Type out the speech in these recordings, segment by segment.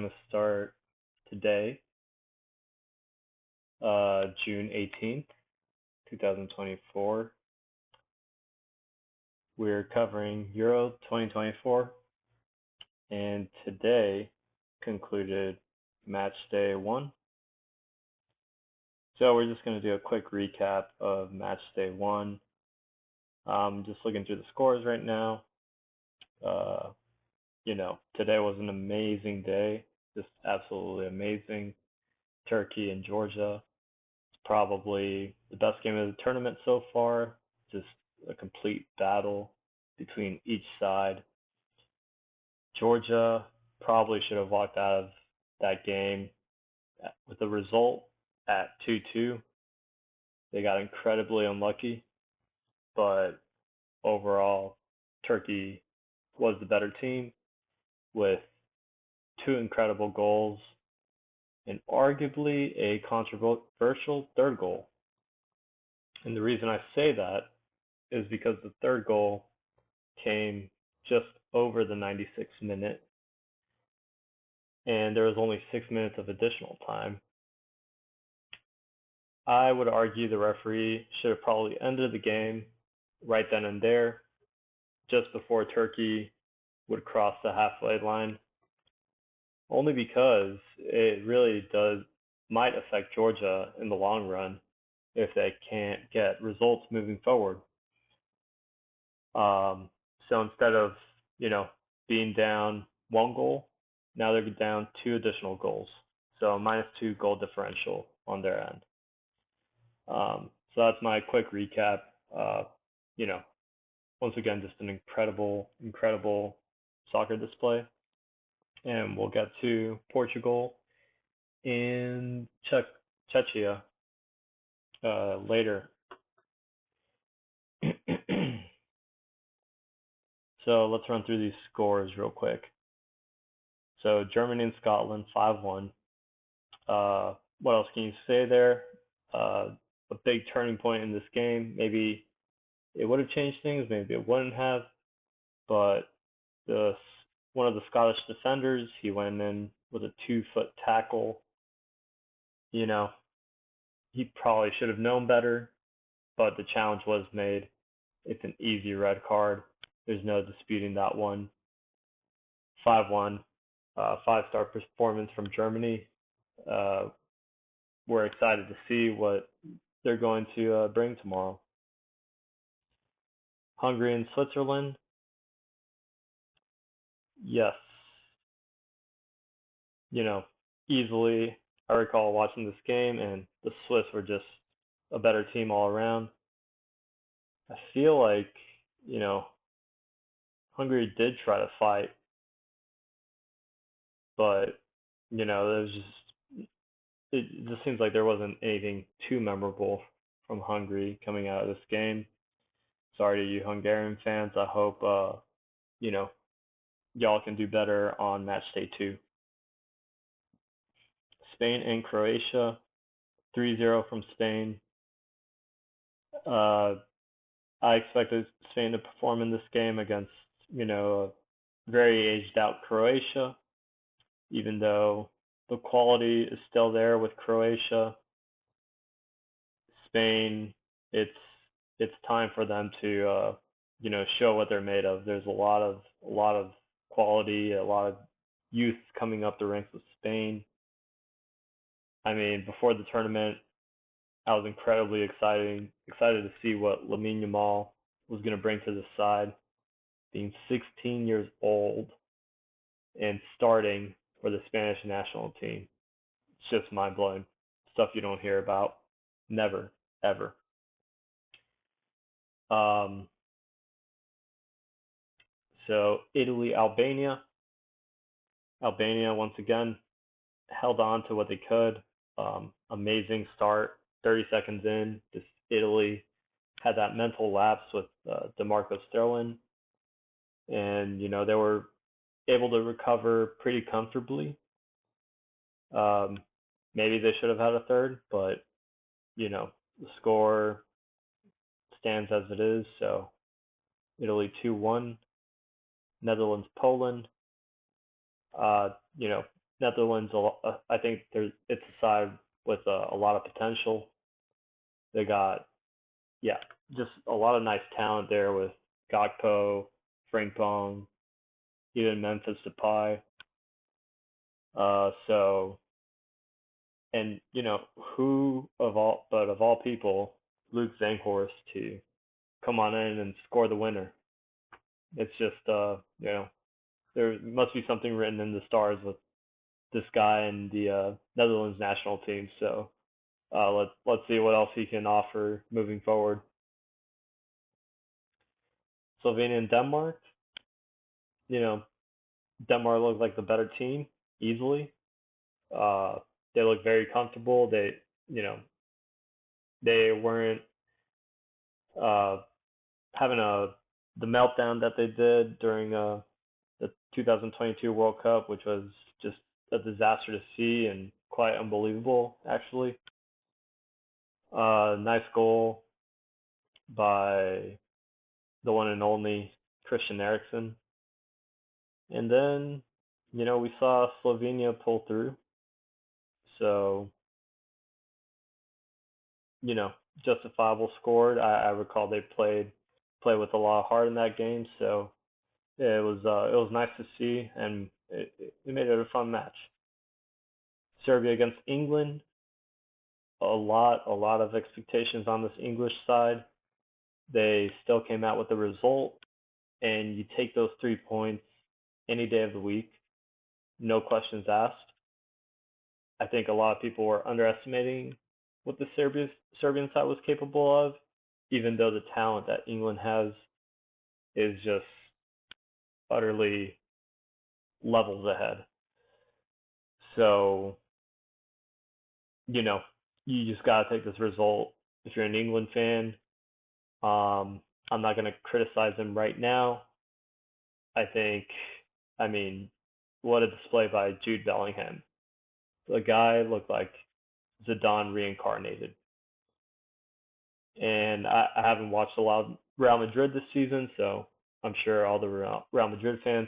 going to start today, June 18th, 2024. We're covering Euro 2024, and today concluded Matchday 1. So we're just going to do a quick recap of Matchday 1. Just looking through the scores right now. Today was an amazing day, just absolutely amazing. Turkey and Georgia. It's probably the best game of the tournament so far. Just a complete battle between each side. Georgia probably should have walked out of that game with the result at 2-2. They got incredibly unlucky, but overall, Turkey was the better team with two incredible goals and arguably a controversial third goal. And the reason I say that is because the third goal came just over the 96th minute, and there was only 6 minutes of additional time. I would argue the referee should have probably ended the game right then and there, just before Turkey would cross the halfway line, only because it really might affect Georgia in the long run if they can't get results moving forward. So instead of, being down one goal, now they're down two additional goals. So -2 goal differential on their end. So that's my quick recap. Once again, just an incredible soccer display. And we'll get to Portugal and Czechia later. So let's run through these scores real quick. So Germany and Scotland 5-1. What else can you say there? A big turning point in this game. Maybe it would have changed things, maybe it wouldn't have. But one of the Scottish defenders, he went in with a 2-foot tackle. He probably should have known better, but the challenge was made. It's an easy red card. There's no disputing that one. 5-1, 5-star performance from Germany. We're excited to see what they're going to bring tomorrow. Hungary and Switzerland. Yes. Easily, I recall watching this game, and the Swiss were just a better team all around. I feel like, Hungary did try to fight, but, it just seems like there wasn't anything too memorable from Hungary coming out of this game. Sorry to you Hungarian fans. I hope, y'all can do better on match day 2. Spain and Croatia, 3-0 from Spain. I expected Spain to perform in this game against, a very aged out Croatia, even though the quality is still there with Croatia. Spain, it's time for them to show what they're made of. There's a lot of quality, a lot of youth coming up the ranks with Spain. I mean, before the tournament, I was incredibly excited to see what Lamine Yamal was going to bring to the side, being 16 years old and starting for the Spanish national team. It's just mind-blowing. Stuff you don't hear about. Never, ever. So Italy, Albania. Albania, once again, held on to what they could. Amazing start. 30 seconds in, just Italy had that mental lapse with DeMarco Sterling. And, they were able to recover pretty comfortably. Maybe they should have had a third, but, the score stands as it is. So Italy 2-1. Netherlands, Poland. Netherlands, I think it's a side with a lot of potential. They got, yeah, just a lot of nice talent there with Gakpo, Frimpong, even Memphis Depay. So, and of all people, Luke Zanghorst to come on in and score the winner. It's just, there must be something written in the stars with this guy and the Netherlands national team. So let's see what else he can offer moving forward. Slovenia and Denmark, you know, Denmark looked like the better team easily. Uh, they looked very comfortable. You know, they weren't uh, having the meltdown that they did during the 2022 World Cup, which was just a disaster to see and quite unbelievable, actually. Nice goal by the one and only Christian Eriksen. And then, we saw Slovenia pull through. So, you know, justifiable scored. I recall they played with a lot of heart in that game. So yeah, it was nice to see, and it made it a fun match. Serbia against England, a lot of expectations on this English side. They still came out with the result, and you take those 3 points any day of the week, no questions asked. I think a lot of people were underestimating what the Serbian side was capable of, even though the talent that England has is just utterly levels ahead. So, you know, you just gotta take this result. If you're an England fan, I'm not gonna criticize him right now. I think, I mean, what a display by Jude Bellingham. The guy looked like Zidane reincarnated. And I haven't watched a lot of Real Madrid this season, so I'm sure all the Real Madrid fans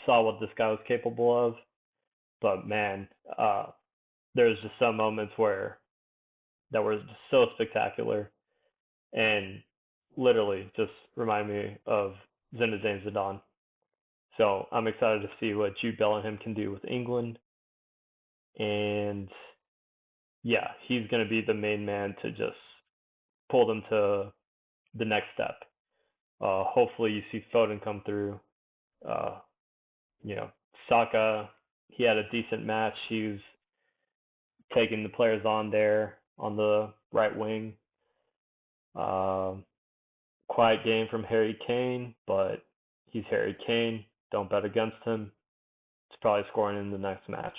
saw what this guy was capable of. But man, there's just some moments where that were just so spectacular and literally just remind me of Zinedine Zidane. So I'm excited to see what Jude Bellingham can do with England. And yeah, he's going to be the main man to just pull them to the next step. Hopefully, you see Foden come through. Uh, Saka, he had a decent match. He was taking the players on there on the right wing. Um, Quiet game from Harry Kane, but he's Harry Kane. Don't bet against him. He's probably scoring in the next match.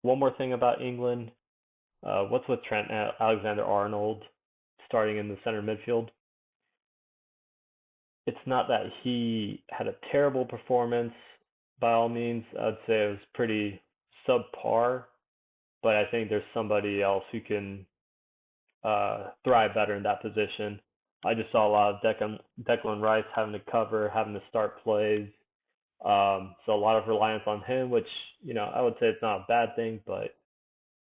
One more thing about England. What's with Trent Alexander-Arnold starting in the center midfield? It's not that he had a terrible performance by all means. I'd say it was pretty subpar, but I think there's somebody else who can thrive better in that position. I just saw a lot of Declan Rice having to cover, having to start plays. So a lot of reliance on him, which, I would say it's not a bad thing, but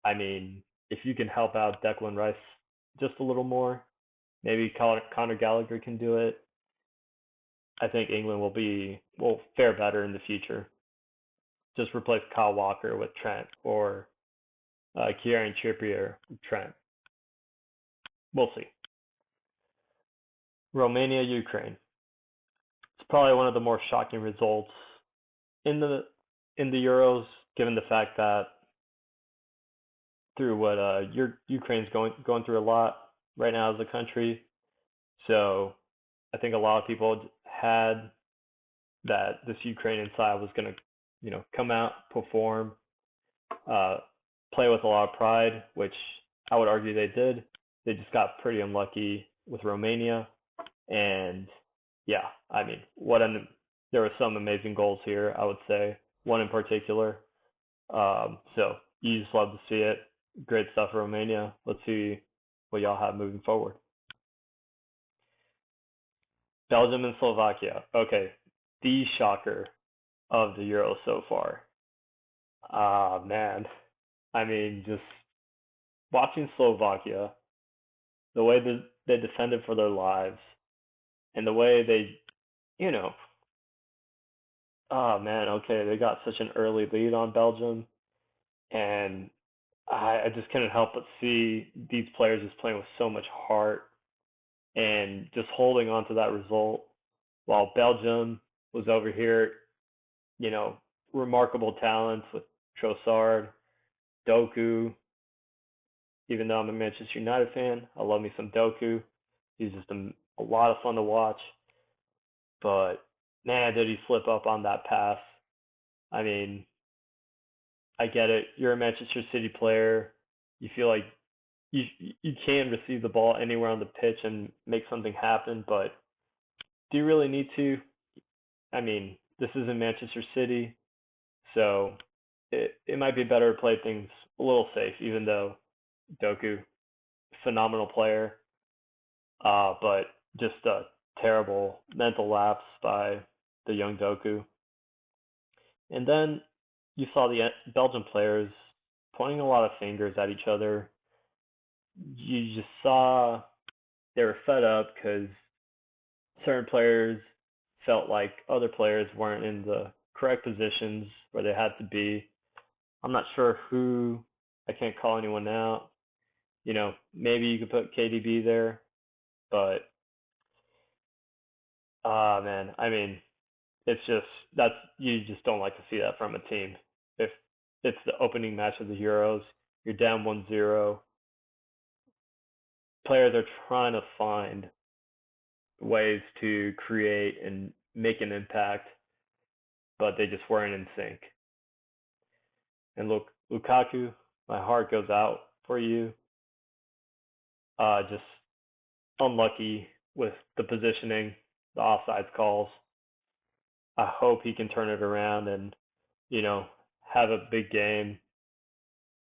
I mean, if you can help out Declan Rice just a little more, maybe Conor Gallagher can do it. I think England will fare better in the future. Just replace Kyle Walker with Trent or Kieran Trippier with Trent. We'll see. Romania, Ukraine. It's probably one of the more shocking results in the Euros, given the fact that through what Ukraine's going through a lot right now as a country. So I think a lot of people had that this Ukrainian side was going to, come out, perform, uh, play with a lot of pride, which I would argue they did. They just got pretty unlucky with Romania, and yeah, I mean, there were some amazing goals here. I would say one in particular. So you just love to see it. Great stuff, Romania. Let's see what y'all have moving forward. Belgium and Slovakia. Okay, the shocker. of the Euro so far. Ah, man. I mean, just watching Slovakia, the way that they defended for their lives, and the way they, you know, oh man, okay, they got such an early lead on Belgium, and I just couldn't help but see these players just playing with so much heart and just holding on to that result while Belgium was over here, you know, remarkable talents with Trossard, Doku. Even though I'm a Manchester United fan, I love me some Doku. He's just a lot of fun to watch. But man, did he slip up on that pass? I mean, I get it. You're a Manchester City player. You feel like you you can receive the ball anywhere on the pitch and make something happen, but do you really need to? I mean, this isn't Manchester City, so it might be better to play things a little safe, even though Doku, phenomenal player, but just a terrible mental lapse by the young Doku. And then you saw the Belgian players pointing a lot of fingers at each other. You just saw they were fed up because certain players felt like other players weren't in the correct positions where they had to be. I'm not sure who. I can't call anyone out. Maybe you could put KDB there, but man, I mean, it's just that's you just don't like to see that from a team. If it's the opening match of the Euros, you're down 1-0. Players are trying to find ways to create and make an impact, but they just weren't in sync. And look, Lukaku, my heart goes out for you. Just unlucky with the positioning, the offsides calls. I hope he can turn it around and you know have a big game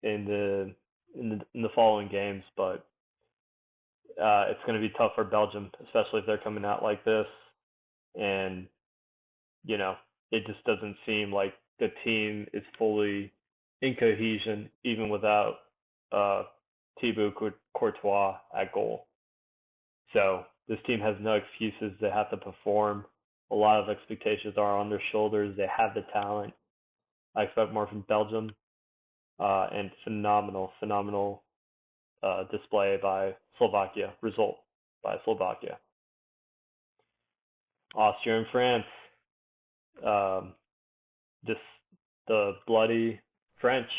in the following games. But it's going to be tough for Belgium, especially if they're coming out like this. And you know, it just doesn't seem like the team is fully in cohesion, even without uh, Thibaut Courtois at goal. So this team has no excuses. They have to perform. A lot of expectations are on their shoulders. They have the talent. I expect more from Belgium, and phenomenal display by Slovakia. Result by Slovakia. Austria and France. Um, just the bloody French.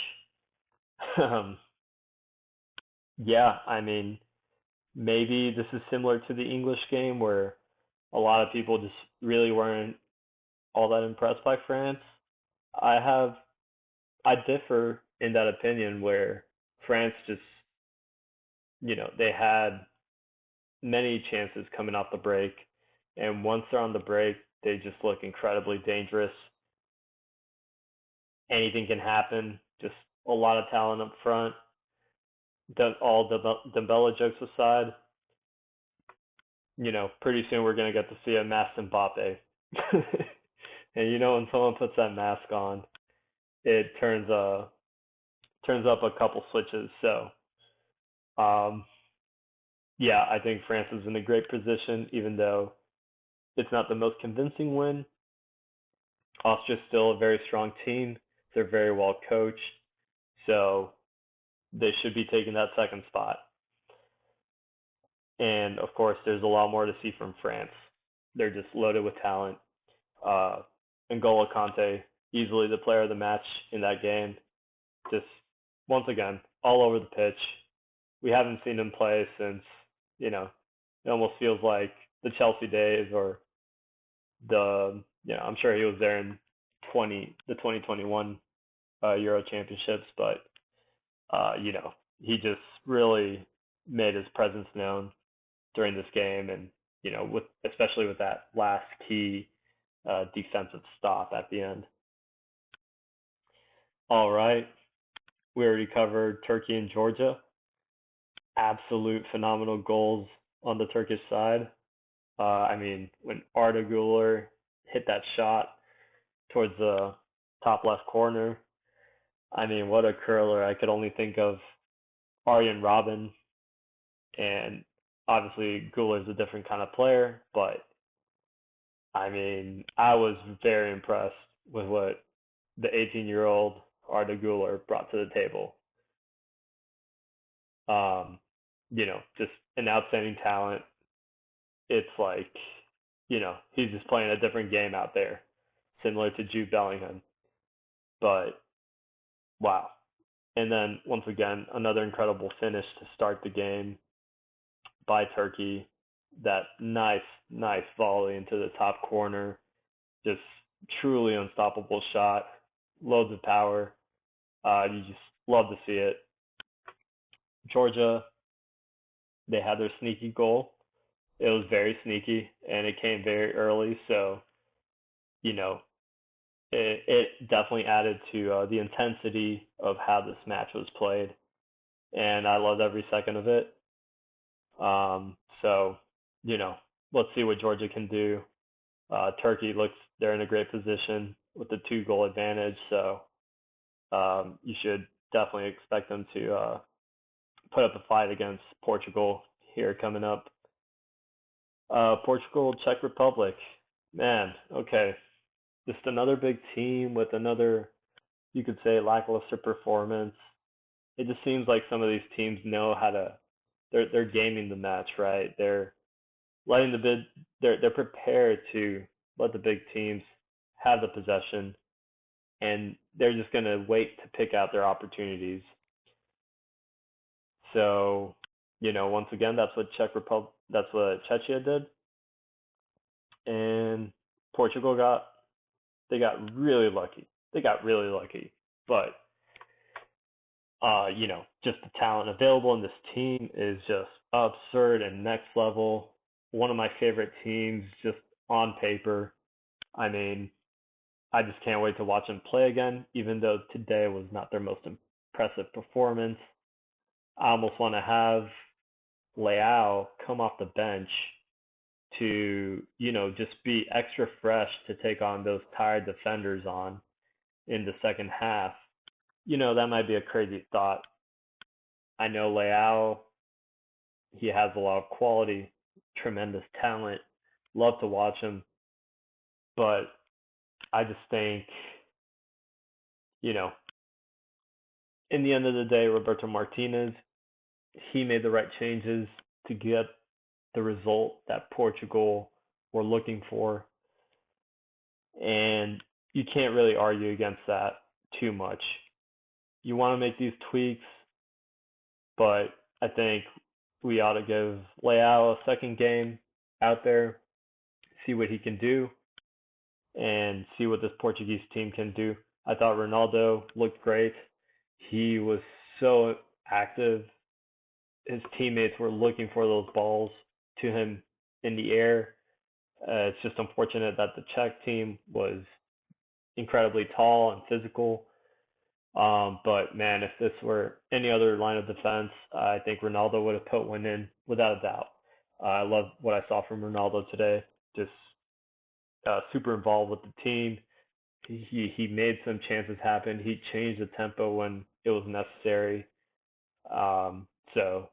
um, yeah, I mean, maybe this is similar to the English game where a lot of people just really weren't all that impressed by France. I have I differ in that opinion where France just they had many chances coming off the break, and once they're on the break, they just look incredibly dangerous. Anything can happen. Just a lot of talent up front. All Dembele jokes aside, pretty soon we're gonna get to see a masked Mbappe. And when someone puts that mask on, it turns up a couple switches. So, um, yeah, I think France is in a great position, even though it's not the most convincing win. Austria's still a very strong team. They're very well coached, so they should be taking that second spot. And of course, there's a lot more to see from France. They're just loaded with talent. Uh, Ngolo Kante, easily the player of the match in that game. Just once again, all over the pitch. We haven't seen him play since, it almost feels like the Chelsea days or I'm sure he was there in the 2021 Euro Championships, but he just really made his presence known during this game, and with especially with that last key defensive stop at the end. All right, we already covered Turkey and Georgia. Absolute phenomenal goals on the Turkish side. I mean, when Arda Guler hit that shot, towards the top left corner. I mean, what a curler. I could only think of Arjen Robben, and obviously Guler's a different kind of player, but I mean, I was very impressed with what the 18-year-old Arda Guler brought to the table. Um, just an outstanding talent. It's like, he's just playing a different game out there, similar to Jude Bellingham. But wow. And then once again, another incredible finish to start the game by Turkey. That nice volley into the top corner. Just truly unstoppable shot. Loads of power. You just love to see it. Georgia, they had their sneaky goal. It was very sneaky, and it came very early. So, you know, it definitely added to the intensity of how this match was played. And I loved every second of it. So, you know, let's see what Georgia can do. Turkey looks they're in a great position with the 2 goal advantage, so you should definitely expect them to put up a fight against Portugal here coming up. Portugal, Czech Republic, man, okay, just another big team with another, you could say, lackluster performance. It just seems like some of these teams know how to, they're gaming the match, right? They're letting the bid, they're prepared to let the big teams have the possession, and they're just going to wait to pick out their opportunities. So, once again, that's what Czechia did, and Portugal they got really lucky. They got really lucky, but just the talent available in this team is just absurd and next level. One of my favorite teams, just on paper. I mean, I just can't wait to watch them play again, even though today was not their most impressive performance. I almost want to have Leao come off the bench to, just be extra fresh to take on those tired defenders on in the second half. That might be a crazy thought. I know Leao, he has a lot of quality, tremendous talent. Love to watch him, but I just think, you know, in the end of the day, Roberto Martinez, he made the right changes to get the result that Portugal were looking for. And you can't really argue against that too much. You want to make these tweaks, but I think we ought to give Leao a second game out there, see what he can do, and see what this Portuguese team can do. I thought Ronaldo looked great. He was so active. His teammates were looking for those balls to him in the air. It's just unfortunate that the Czech team was incredibly tall and physical. But man, if this were any other line of defense, I think Ronaldo would have put one in without a doubt. I love what I saw from Ronaldo today. Just super involved with the team. He made some chances happen. He changed the tempo when it was necessary. So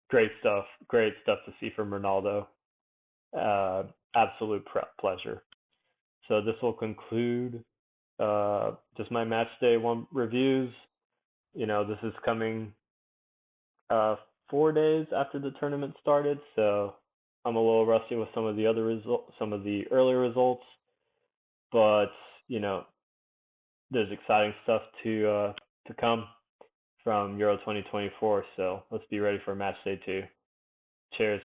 great stuff. Great stuff to see from Ronaldo. Absolute pleasure. So this will conclude just my match day one reviews. This is coming uh, 4 days after the tournament started, so I'm a little rusty with some of the other results, some of the earlier results. But there's exciting stuff to come from Euro 2024. So let's be ready for match day 2. Cheers.